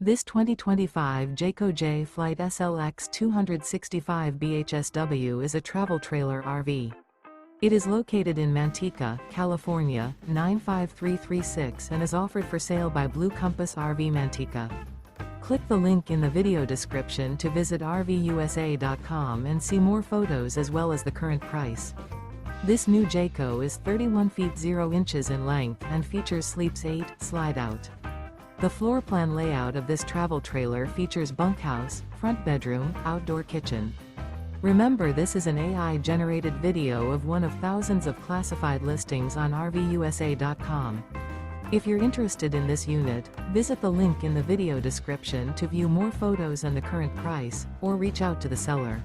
This 2025 Jayco Jay Flight SLX 265 bhsw is a travel trailer RV. It is located in Manteca, California, 95336 and is offered for sale by Blue Compass RV Manteca. Click the link in the video description to visit RVUSA.com and see more photos as well as the current price. This new Jayco is 31 feet 0 inches in length and features Sleeps 8 Slideout. The floor plan layout of this travel trailer features bunkhouse, front bedroom, outdoor kitchen. Remember, this is an AI-generated video of one of thousands of classified listings on RVUSA.com. If you're interested in this unit, visit the link in the video description to view more photos and the current price, or reach out to the seller.